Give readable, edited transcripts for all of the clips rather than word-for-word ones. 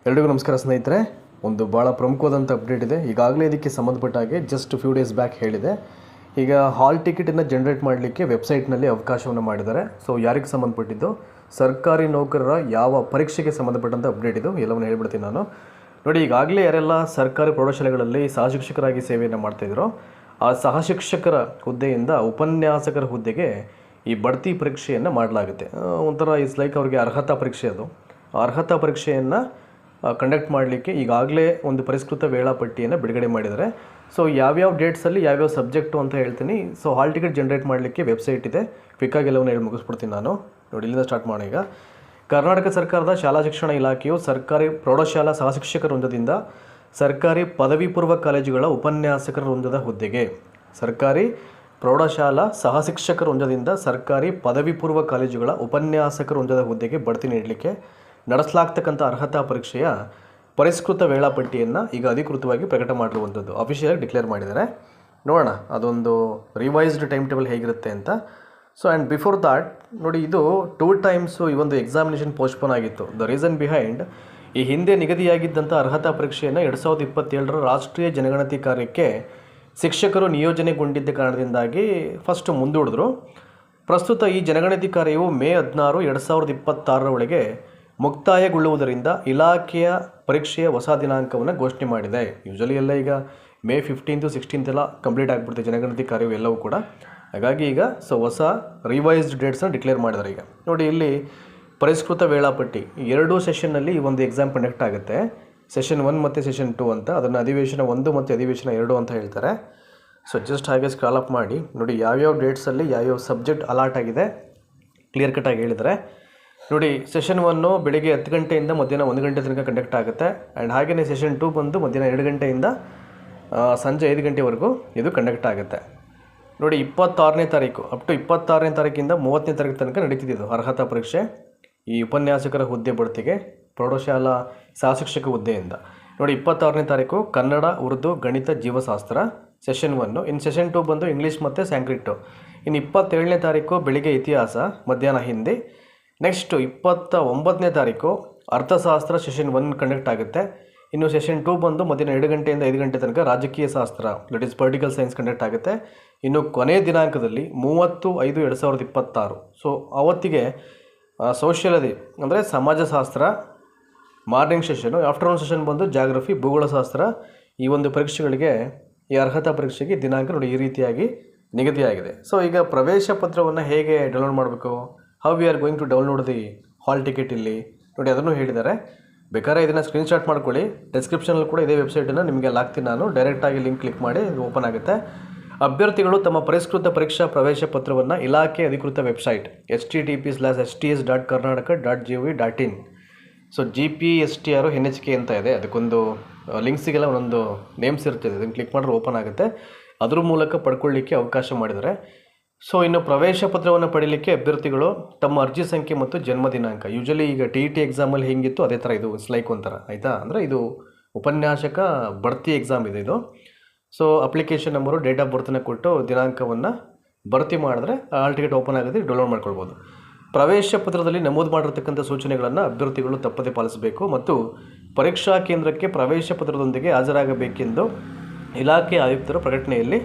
ಎಲ್ರಿಗೂ ನಮಸ್ಕಾರ ಸ್ನೇಹಿತರೆ. ಒಂದು ಭಾಳ ಪ್ರಮುಖವಾದಂಥ ಅಪ್ಡೇಟ್ ಇದೆ. ಈಗಾಗಲೇ ಇದಕ್ಕೆ ಸಂಬಂಧಪಟ್ಟ ಹಾಗೆ ಜಸ್ಟ್ ಫ್ಯೂ ಡೇಸ್ ಬ್ಯಾಕ್ ಹೇಳಿದೆ. ಈಗ ಹಾಲ್ ಟಿಕೆಟನ್ನು ಜನ್ರೇಟ್ ಮಾಡಲಿಕ್ಕೆ ವೆಬ್ಸೈಟ್ನಲ್ಲಿ ಅವಕಾಶವನ್ನು ಮಾಡಿದ್ದಾರೆ. ಸೊ ಯಾರಿಗೆ ಸಂಬಂಧಪಟ್ಟಿದ್ದು? ಸರ್ಕಾರಿ ನೌಕರರ ಯಾವ ಪರೀಕ್ಷೆಗೆ ಸಂಬಂಧಪಟ್ಟಂಥ ಅಪ್ಡೇಟ್ ಇದು ಎಲ್ಲವನ್ನು ಹೇಳ್ಬಿಡ್ತೀನಿ ನಾನು. ನೋಡಿ, ಈಗಾಗಲೇ ಯಾರೆಲ್ಲ ಸರ್ಕಾರಿ ಪ್ರೌಢಶಾಲೆಗಳಲ್ಲಿ ಸಹಶಿಕ್ಷಕರಾಗಿ ಸೇವೆಯನ್ನು ಮಾಡ್ತಾಯಿದ್ರು, ಆ ಸಹಶಿಕ್ಷಕರ ಹುದ್ದೆಯಿಂದ ಉಪನ್ಯಾಸಕರ ಹುದ್ದೆಗೆ ಈ ಬಡ್ತಿ ಪರೀಕ್ಷೆಯನ್ನು ಮಾಡಲಾಗುತ್ತೆ. ಒಂಥರ ಇಟ್ಸ್ ಲೈಕ್ ಅವ್ರಿಗೆ ಅರ್ಹತಾ ಪರೀಕ್ಷೆ. ಅದು ಅರ್ಹತಾ ಪರೀಕ್ಷೆಯನ್ನು ಕಂಡಕ್ಟ್ ಮಾಡಲಿಕ್ಕೆ ಈಗಾಗಲೇ ಒಂದು ಪರಿಷ್ಕೃತ ವೇಳಾಪಟ್ಟಿಯನ್ನು ಬಿಡುಗಡೆ ಮಾಡಿದ್ದಾರೆ. ಸೊ ಯಾವ್ಯಾವ ಡೇಟ್ಸಲ್ಲಿ ಯಾವ್ಯಾವ ಸಬ್ಜೆಕ್ಟು ಅಂತ ಹೇಳ್ತೀನಿ. ಸೊ ಹಾಲ್ ಟಿಕೆಟ್ ಜನ್ರೇಟ್ ಮಾಡಲಿಕ್ಕೆ ವೆಬ್ಸೈಟ್ ಇದೆ. ಕ್ವಿಕ್ಕಾಗಿ ಎಲ್ಲವನ್ನು ಹೇಳಿ ಮುಗಿಸ್ಬಿಡ್ತೀನಿ ನಾನು. ನೋಡಿ, ಇಲ್ಲಿಂದ ಸ್ಟಾರ್ಟ್ ಮಾಡೋಣ. ಈಗ ಕರ್ನಾಟಕ ಸರ್ಕಾರದ ಶಾಲಾ ಶಿಕ್ಷಣ ಇಲಾಖೆಯು ಸರ್ಕಾರಿ ಪ್ರೌಢಶಾಲಾ ಸಹಶಿಕ್ಷಕರ ವೃಂದದಿಂದ ಸರ್ಕಾರಿ ಪದವಿ ಪೂರ್ವ ಕಾಲೇಜುಗಳ ಉಪನ್ಯಾಸಕರ ವೃಂದದ ಹುದ್ದೆಗೆ, ಸರ್ಕಾರಿ ಪ್ರೌಢಶಾಲಾ ಸಹಶಿಕ್ಷಕರ ವೃಂದದಿಂದ ಸರ್ಕಾರಿ ಪದವಿ ಪೂರ್ವ ಕಾಲೇಜುಗಳ ಉಪನ್ಯಾಸಕರ ವೃಂದದ ಹುದ್ದೆಗೆ ಬಡ್ತಿ ನೀಡಲಿಕ್ಕೆ ನಡೆಸಲಾಗ್ತಕ್ಕಂಥ ಅರ್ಹತಾ ಪರೀಕ್ಷೆಯ ಪರಿಷ್ಕೃತ ವೇಳಾಪಟ್ಟಿಯನ್ನು ಈಗ ಅಧಿಕೃತವಾಗಿ ಪ್ರಕಟ ಮಾಡಿರುವಂಥದ್ದು, ಅಫಿಷಿಯಲಾಗಿ ಡಿಕ್ಲೇರ್ ಮಾಡಿದ್ದಾರೆ. ನೋಡೋಣ ಅದೊಂದು ರಿವೈಸ್ಡ್ ಟೈಮ್ ಟೇಬಲ್ ಹೇಗಿರುತ್ತೆ ಅಂತ. ಸೊ ಆ್ಯಂಡ್ ಬಿಫೋರ್ ದಾಟ್ ನೋಡಿ, ಇದು 2 ಟೈಮ್ಸು ಈ ಒಂದು ಎಕ್ಸಾಮಿನೇಷನ್ ಪೋಸ್ಟ್ಪೋನ್ ಆಗಿತ್ತು. ದ ರೀಸನ್ ಬಿಹೈಂಡ್, ಈ ಹಿಂದೆ ನಿಗದಿಯಾಗಿದ್ದಂಥ ಅರ್ಹತಾ ಪರೀಕ್ಷೆಯನ್ನು 2027ರ ರಾಷ್ಟ್ರೀಯ ಜನಗಣತಿ ಕಾರ್ಯಕ್ಕೆ ಶಿಕ್ಷಕರು ನಿಯೋಜನೆಗೊಂಡಿದ್ದ ಕಾರಣದಿಂದಾಗಿ ಫಸ್ಟ್ ಮುಂದೂಡಿದ್ರು. ಪ್ರಸ್ತುತ ಈ ಜನಗಣತಿ ಕಾರ್ಯವು ಮೇ 16, 2026 ಒಳಗೆ ಮುಕ್ತಾಯಗೊಳ್ಳುವುದರಿಂದ ಇಲಾಖೆಯ ಪರೀಕ್ಷೆಯ ಹೊಸ ದಿನಾಂಕವನ್ನು ಘೋಷಣೆ ಮಾಡಿದೆ. ಯೂಶಲಿ ಎಲ್ಲ ಈಗ ಮೇ 15, 16 ಎಲ್ಲ ಕಂಪ್ಲೀಟ್ ಆಗಿಬಿಡುತ್ತೆ ಜನಗಣತಿ ಕಾರ್ಯವು ಎಲ್ಲವೂ ಕೂಡ. ಹಾಗಾಗಿ ಈಗ ಹೊಸ ರಿವೈಸ್ಡ್ ಡೇಟ್ಸನ್ನು ಡಿಕ್ಲೇರ್ ಮಾಡಿದ್ದಾರೆ. ಈಗ ನೋಡಿ, ಇಲ್ಲಿ ಪರಿಷ್ಕೃತ ವೇಳಾಪಟ್ಟಿ 2 ಸೆಷನ್ನಲ್ಲಿ ಈ ಒಂದು ಎಕ್ಸಾಮ್ ಕಂಡಕ್ಟ್ ಆಗುತ್ತೆ. ಸೆಷನ್ 1 ಮತ್ತು ಸೆಷನ್ 2 ಅಂತ. ಅದನ್ನು ಅಧಿವೇಶನ 1 ಮತ್ತು ಅಧಿವೇಶನ 2 ಅಂತ ಹೇಳ್ತಾರೆ. ಸೊ ಜಸ್ಟ್ ಹಾಗೆ ಸ್ಕ್ರಾಲ್ ಅಪ್ ಮಾಡಿ ನೋಡಿ ಯಾವ್ಯಾವ ಡೇಟ್ಸಲ್ಲಿ ಯಾವ್ಯಾವ ಸಬ್ಜೆಕ್ಟ್ ಅಲಾಟ್ ಆಗಿದೆ ಕ್ಲಿಯರ್ ಕಟ್ಟಾಗಿ ಹೇಳಿದರೆ. ನೋಡಿ, ಸೆಷನ್ 1 ಬೆಳಿಗ್ಗೆ 10 ಗಂಟೆಯಿಂದ ಮಧ್ಯಾಹ್ನ 1 ಗಂಟೆ ತನಕ ಕಂಡಕ್ಟ್ ಆಗುತ್ತೆ. ಆ್ಯಂಡ್ ಹಾಗೆಯೇ ಸೆಷನ್ 2 ಬಂದು ಮಧ್ಯಾಹ್ನ 2 ಗಂಟೆಯಿಂದ ಸಂಜೆ 5 ಗಂಟೆವರೆಗೂ ಇದು ಕಂಡಕ್ಟ್ ಆಗುತ್ತೆ. ನೋಡಿ, 26ನೇ ತಾರೀಕು ಅಪ್ ಟು 26ನೇ ತಾರೀಕಿಂದ 30ನೇ ತಾರೀಕು ತನಕ ನಡೀತಿದ್ದು ಅರ್ಹತಾ ಪರೀಕ್ಷೆ ಈ ಉಪನ್ಯಾಸಕರ ಹುದ್ದೆ ಬಡ್ತಿಗೆ ಪ್ರೌಢಶಾಲಾ ಸಹಶಿಕ್ಷಕ ಹುದ್ದೆಯಿಂದ. ನೋಡಿ, 26ನೇ ತಾರೀಕು ಕನ್ನಡ, ಉರ್ದು, ಗಣಿತ, ಜೀವಶಾಸ್ತ್ರ ಸೆಷನ್ 1. ಇನ್ನು ಸೆಷನ್ 2 ಬಂದು ಇಂಗ್ಲೀಷ್ ಮತ್ತು ಸ್ಯಾಂಕ್ರಿಟ್ಟು. ಇನ್ನು 27ನೇ ತಾರೀಕು ಬೆಳಿಗ್ಗೆ ಇತಿಹಾಸ, ಮಧ್ಯಾಹ್ನ ಹಿಂದಿ. ನೆಕ್ಸ್ಟ್ 29ನೇ ತಾರೀಕು ಅರ್ಥಶಾಸ್ತ್ರ ಸೆಷನ್ 1 ಕಂಡಕ್ಟ್ ಆಗುತ್ತೆ. ಇನ್ನು ಸೆಷನ್ 2 ಬಂದು ಮಧ್ಯಾಹ್ನ 2 ಗಂಟೆಯಿಂದ 5 ಗಂಟೆ ತನಕ ರಾಜಕೀಯ ಶಾಸ್ತ್ರ, that is political science conduct ಆಗುತ್ತೆ. ಇನ್ನು ಕೊನೆಯ ದಿನಾಂಕದಲ್ಲಿ 30/5/2026. ಸೊ ಅವತ್ತಿಗೆ ಸೋಷಿಯಾಲಜಿ ಅಂದರೆ ಸಮಾಜಶಾಸ್ತ್ರ ಮಾರ್ನಿಂಗ್ ಸೆಷನು, ಆಫ್ಟರ್ನೂನ್ ಸೆಷನ್ ಬಂದು ಜಾಗ್ರಫಿ, ಭೂಗೋಳಶಾಸ್ತ್ರ. ಈ ಒಂದು ಪರೀಕ್ಷೆಗಳಿಗೆ ಈ ಅರ್ಹತಾ ಪರೀಕ್ಷೆಗೆ ದಿನಾಂಕ ನೋಡಿ ಈ ರೀತಿಯಾಗಿ ನಿಗದಿಯಾಗಿದೆ. ಸೊ ಈಗ ಪ್ರವೇಶ ಪತ್ರವನ್ನು ಹೇಗೆ ಡೌನ್ಲೋಡ್ ಮಾಡಬೇಕು, how we are going to download the hall ticket ಇಲ್ಲಿ ನೋಡಿ ಅದನ್ನು ಹೇಳಿದ್ದಾರೆ. ಬೇಕಾದ್ರೆ ಇದನ್ನು ಸ್ಕ್ರೀನ್ಶಾಟ್ ಮಾಡ್ಕೊಳ್ಳಿ. ಡಿಸ್ಕ್ರಿಪ್ಷನಲ್ಲಿ ಕೂಡ ಇದೇ ವೆಬ್ಸೈಟನ್ನು ನಿಮಗೆ ಹಾಕ್ತೀನಿ ನಾನು. ಡೈರೆಕ್ಟಾಗಿ ಲಿಂಕ್ ಕ್ಲಿಕ್ ಮಾಡಿ ಇದು ಓಪನ್ ಆಗುತ್ತೆ. ಅಭ್ಯರ್ಥಿಗಳು ತಮ್ಮ ಪರಿಷ್ಕೃತ ಪರೀಕ್ಷಾ ಪ್ರವೇಶ ಪತ್ರವನ್ನು ಇಲಾಖೆ ಅಧಿಕೃತ website https:/sts.karnataka.gov.in. So GPSTR NHK ಅಂತ ಇದೆ, ಅದಕ್ಕೊಂದು ಲಿಂಕ್ಸಿಗೆಲ್ಲ ಒಂದೊಂದು ನೇಮ್ಸ್ ಇರ್ತದೆ. ಅದನ್ನು ಕ್ಲಿಕ್ ಮಾಡಿದ್ರೆ ಓಪನ್ ಆಗುತ್ತೆ. ಅದ್ರ ಮೂಲಕ ಪಡ್ಕೊಳ್ಳಿಕ್ಕೆ ಅವಕಾಶ ಮಾಡಿದ್ದಾರೆ. ಸೊ ಇನ್ನು ಪ್ರವೇಶ ಪತ್ರವನ್ನು ಪಡೀಲಿಕ್ಕೆ ಅಭ್ಯರ್ಥಿಗಳು ತಮ್ಮ ಅರ್ಜಿ ಸಂಖ್ಯೆ ಮತ್ತು ಜನ್ಮ ದಿನಾಂಕ, ಯೂಶಲಿ ಈಗ TET ಎಕ್ಸಾಮಲ್ಲಿ ಹೆಂಗಿತ್ತು ಅದೇ ಥರ ಇದು ಲೈಕ್ ಒಂಥರ ಆಯಿತಾ. ಅಂದರೆ ಇದು ಉಪನ್ಯಾಸಕ ಬಡ್ತಿ ಎಕ್ಸಾಮ್ ಇದೆ ಇದು. So application number, date of ಬರ್ತನ್ನು ಕೊಟ್ಟು ದಿನಾಂಕವನ್ನು ಭರ್ತಿ ಮಾಡಿದ್ರೆ ಹಾಲ್ ಟಿಕೆಟ್ ಓಪನ್ ಆಗುತ್ತೆ, ಡೌನ್ಲೋಡ್ ಮಾಡ್ಕೊಳ್ಬೋದು. ಪ್ರವೇಶ ಪತ್ರದಲ್ಲಿ ನಮೂದು ಮಾಡಿರ್ತಕ್ಕಂಥ ಸೂಚನೆಗಳನ್ನು ಅಭ್ಯರ್ಥಿಗಳು ತಪ್ಪದೇ ಪಾಲಿಸಬೇಕು ಮತ್ತು ಪರೀಕ್ಷಾ ಕೇಂದ್ರಕ್ಕೆ ಪ್ರವೇಶ ಪತ್ರದೊಂದಿಗೆ ಹಾಜರಾಗಬೇಕೆಂದು ಇಲಾಖೆ ಆಯುಕ್ತರು ಪ್ರಕಟಣೆಯಲ್ಲಿ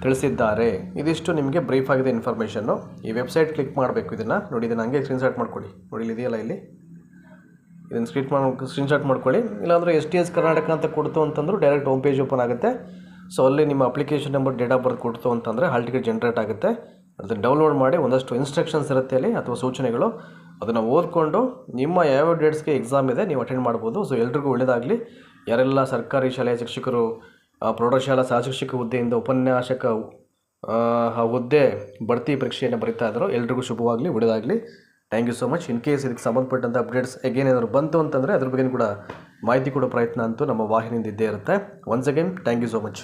ತಿಳಿಸಿದ್ದಾರೆ. ಇದಿಷ್ಟು ನಿಮಗೆ ಬ್ರೀಫ್ ಆಗಿದೆ ಇನ್ಫಾರ್ಮೇಷನ್ನು. ಈ ವೆಬ್ಸೈಟ್ ಕ್ಲಿಕ್ ಮಾಡಬೇಕು. ಇದನ್ನು ನೋಡಿ, ಇದನ್ನು ಹಂಗೆ ಸ್ಕ್ರೀನ್ಶಾಟ್ ಮಾಡ್ಕೊಳ್ಳಿ. ನೋಡಿ ಇದೆಯಲ್ಲ ಇಲ್ಲಿ, ಇದನ್ನು ಸ್ಕ್ರೀನ್ಶಾಟ್ ಮಾಡ್ಕೊಳ್ಳಿ. ಇಲ್ಲಾಂದರೆ STS ಕರ್ನಾಟಕ ಅಂತ ಕೊಡ್ತು ಅಂತಂದ್ರೆ ಡೈರೆಕ್ಟ್ ಹೋಮ್ ಪೇಜ್ ಓಪನ್ ಆಗುತ್ತೆ. ಸೊ ಅಲ್ಲಿ ನಿಮ್ಮ application number, date of birth ಕೊಡ್ತು ಅಂತಂದರೆ ಹಾಲ್ ಟಿಕೆಟ್ ಜನ್ರೇಟ್ ಆಗುತ್ತೆ. ಅದನ್ನು ಡೌನ್ಲೋಡ್ ಮಾಡಿ ಒಂದಷ್ಟು ಇನ್ಸ್ಟ್ರಕ್ಷನ್ಸ್ ಇರುತ್ತೆ ಅಲ್ಲಿ ಅಥವಾ ಸೂಚನೆಗಳು, ಅದನ್ನು ಓದ್ಕೊಂಡು ನಿಮ್ಮ ಯಾವ ಡೇಟ್ಸ್ಗೆ ಎಕ್ಸಾಮ್ ಇದೆ ನೀವು ಅಟೆಂಡ್ ಮಾಡ್ಬೋದು. ಸೊ ಎಲ್ರಿಗೂ ಒಳ್ಳೆಯದಾಗಲಿ. ಯಾರೆಲ್ಲ ಸರ್ಕಾರಿ ಶಾಲೆಯ ಶಿಕ್ಷಕರು ಪ್ರೌಢಶಾಲಾ ಸಹಶಿಕ್ಷಕ ಹುದ್ದೆಯಿಂದ ಉಪನ್ಯಾಸಕ ಹುದ್ದೆ ಬಡ್ತಿ ಪರೀಕ್ಷೆಯನ್ನು ಬರೀತಾ ಇದ್ರು, ಎಲ್ರಿಗೂ ಶುಭವಾಗಲಿ, ಒಳ್ಳೆಯದಾಗಲಿ. Thank you so much. In case ಇದಕ್ಕೆ ಸಂಬಂಧಪಟ್ಟಂಥ ಅಪ್ಡೇಟ್ಸ್ ಎಗೇನ್ ಏನಾದರೂ ಬಂತು ಅಂತಂದರೆ ಅದ್ರ ಬಗ್ಗೆ ಕೂಡ ಮಾಹಿತಿ ಕೊಡೋ ಪ್ರಯತ್ನ ಅಂತೂ ನಮ್ಮ ವಾಹಿನಿಯಿಂದ ಇದ್ದೇ ಇರುತ್ತೆ. Once again thank you so much.